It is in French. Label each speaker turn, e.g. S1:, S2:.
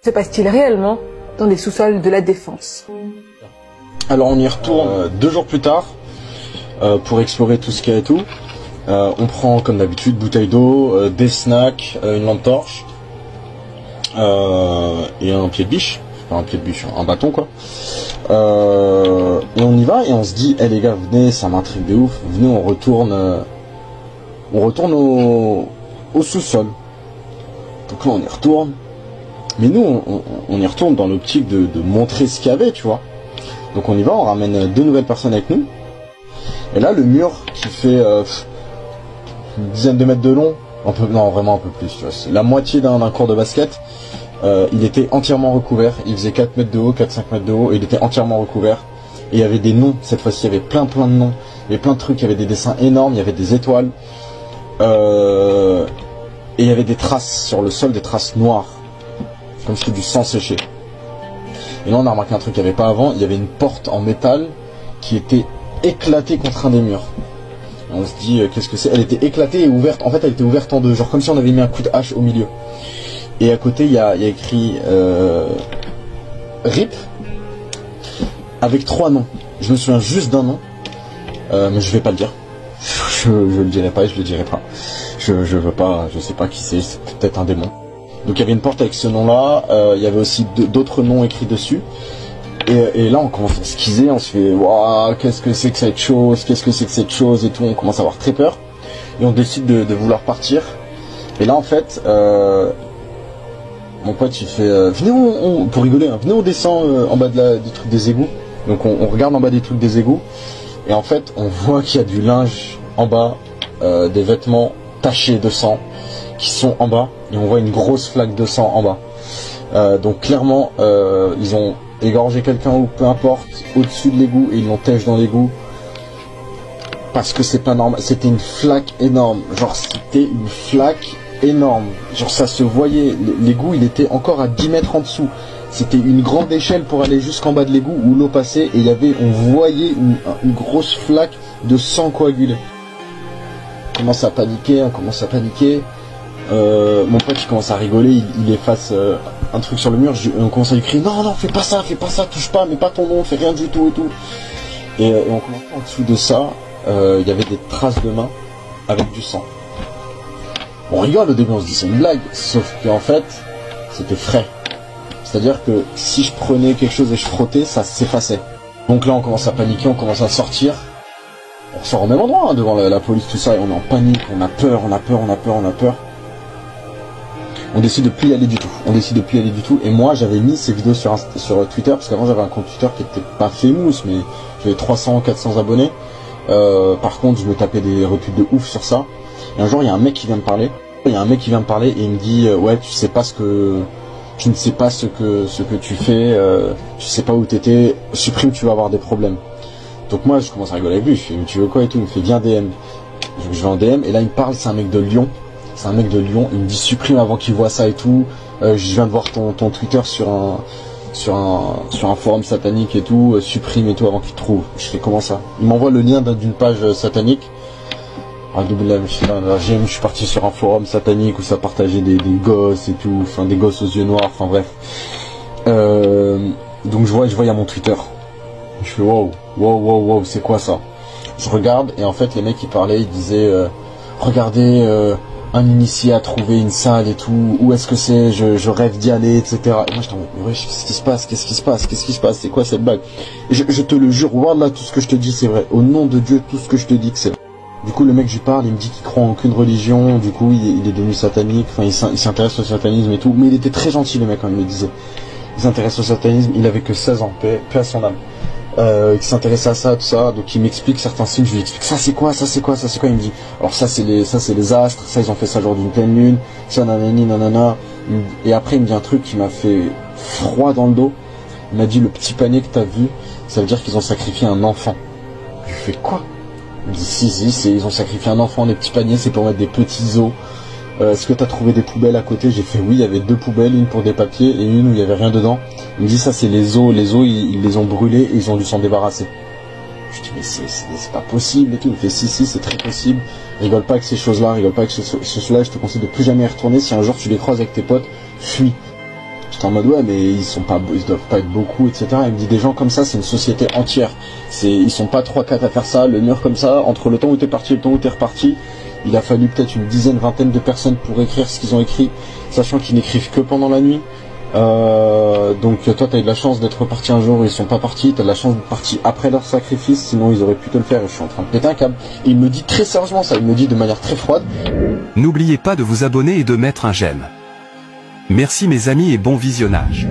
S1: Se passe-t-il réellement dans les sous-sols de la Défense?
S2: Alors on y retourne 2 jours plus tard pour explorer tout ce qu'il y a et tout. On prend comme d'habitude bouteille d'eau, des snacks, une lampe torche et un pied de biche. Enfin un pied de biche, un bâton quoi. Et on y va et on se dit, les gars venez, ça m'intrigue de ouf, venez on retourne au sous-sol. Donc là on y retourne. Mais nous on y retourne dans l'optique de montrer ce qu'il y avait, tu vois. Donc on y va, on ramène 2 nouvelles personnes avec nous. Et là le mur qui fait une dizaine de mètres de long, non vraiment un peu plus, tu vois, c'est la moitié d'un court de basket. Il était entièrement recouvert, il faisait 4 mètres de haut, 4-5 mètres de haut, et il était entièrement recouvert. Et il y avait des noms, cette fois-ci il y avait plein de noms, il y avait plein de trucs, il y avait des dessins énormes, il y avait des étoiles. Et il y avait des traces sur le sol, des traces noires, comme si c'était du sang séché. Et là on a remarqué un truc qu'il n'y avait pas avant, il y avait une porte en métal qui était éclatée contre un des murs. Et on se dit qu'est-ce que c'est? Elle était éclatée et ouverte, en fait elle était ouverte en deux, genre comme si on avait mis un coup de hache au milieu. Et à côté il y a écrit RIP avec 3 noms. Je me souviens juste d'un nom, mais je vais pas le dire. Je le dirai pas et je le dirai pas. Je veux pas, je sais pas qui c'est peut-être un démon. Donc il y avait une porte avec ce nom-là, il y avait aussi d'autres noms écrits dessus. Et là on commence à esquiser, on se fait waouh, qu'est-ce que c'est que cette chose, qu'est-ce que c'est que cette chose et tout, on commence à avoir très peur. Et on décide de vouloir partir. Et là en fait, mon pote il fait venez pour rigoler, hein, venez on descend en bas du truc des égouts. Donc on regarde en bas des trucs des égouts. Et en fait on voit qu'il y a du linge en bas, des vêtements tachés de sang qui sont en bas. Et on voit une grosse flaque de sang en bas. Donc clairement ils ont égorgé quelqu'un ou peu importe au-dessus de l'égout et ils l'ont têche dans l'égout. Parce que c'est pas normal, c'était une flaque énorme. Genre c'était une flaque énorme. Genre ça se voyait, l'égout il était encore à 10 mètres en dessous. C'était une grande échelle pour aller jusqu'en bas de l'égout où l'eau passait et il y avait, on voyait une grosse flaque de sang coagulé. On commence à paniquer. Mon pote il commence à rigoler, il efface un truc sur le mur, on commence à lui crier non fais pas ça, touche pas, mets pas ton nom, fais rien du tout et tout. Et on commence en dessous de ça, il y avait des traces de mains avec du sang. On rigole au début, on se dit c'est une blague, sauf qu'en fait c'était frais. C'est-à-dire que si je prenais quelque chose et je frottais, ça s'effaçait. Donc là on commence à paniquer, on commence à sortir. On sort au même endroit hein, devant la police, tout ça, et on est en panique, on a peur. On décide de plus y aller du tout. Et moi j'avais mis ces vidéos sur Twitter, parce qu'avant j'avais un compte Twitter qui était pas famous, mais j'avais 300-400 abonnés. Par contre je me tapais des retweets de ouf sur ça. Et un jour il y a un mec qui vient me parler. Et il me dit ouais tu sais pas tu ne sais pas ce que tu fais, tu sais pas où t'étais, supprime, tu vas avoir des problèmes. Donc moi je commence à rigoler avec lui, je fais mais tu veux quoi et tout, il me fait viens DM. Donc je vais en DM et là il me parle, c'est un mec de Lyon, il me dit supprime avant qu'il voit ça et tout, je viens de voir ton Twitter sur un forum satanique et tout, supprime et tout avant qu'il te trouve. Je fais comment ça? Il m'envoie le lien d'une page satanique. Je suis parti sur un forum satanique où ça partageait des gosses et tout, enfin des gosses aux yeux noirs, enfin bref. Donc je vois il y a mon Twitter. Je fais wow, c'est quoi ça? Je regarde et en fait les mecs qui parlaient, ils disaient regardez un initié a trouvé une salle et tout, où est-ce que c'est, je rêve d'y aller, etc. Et moi j'étais en mode mais wesh, qu'est-ce qui se passe, c'est quoi cette blague? Et je te le jure, voilà, tout ce que je te dis c'est vrai, au nom de Dieu, tout ce que je te dis que c'est vrai. Du coup le mec je lui parle, il me dit qu'il croit en aucune religion, du coup il est devenu satanique, enfin il s'intéresse au satanisme et tout, mais il était très gentil le mec quand il me disait. Il s'intéresse au satanisme, il avait que 16 ans, paix à son âme. Il s'intéressait à ça, tout ça, donc il m'explique certains signes, je lui explique ça c'est quoi, il me dit alors ça c'est les astres, ça ils ont fait ça lors d'une pleine lune, ça nanana, et après il me dit un truc qui m'a fait froid dans le dos, il m'a dit le petit panier que t'as vu, ça veut dire qu'ils ont sacrifié un enfant. Je lui fais quoi? Il me dit si, ils ont sacrifié un enfant, les petits paniers c'est pour mettre des petits os. Est-ce que t'as trouvé des poubelles à côté? J'ai fait oui, il y avait 2 poubelles, une pour des papiers et une où il y avait rien dedans. Il me dit ça c'est les os ils les ont brûlés et ils ont dû s'en débarrasser. Je dis mais c'est pas possible et tout. Il me fait si c'est très possible. Rigole pas avec ces choses là, je te conseille de plus jamais y retourner. Si un jour tu les croises avec tes potes, fuis. J'étais en mode ouais mais ils doivent pas être beaucoup, etc. Il me dit des gens comme ça c'est une société entière. Ils sont pas 3-4 à faire ça, le mur comme ça, entre le temps où t'es parti et le temps où t'es reparti, il a fallu peut-être une dizaine, vingtaine de personnes pour écrire ce qu'ils ont écrit, sachant qu'ils n'écrivent que pendant la nuit. Donc toi t'as eu de la chance d'être parti un jour où ils sont pas partis, t'as de la chance d'être parti après leur sacrifice, sinon ils auraient pu te le faire et je suis en train de péter un câble. Et il me dit très sérieusement ça, il me dit de manière très froide.
S3: N'oubliez pas de vous abonner et de mettre un j'aime. Merci mes amis et bon visionnage.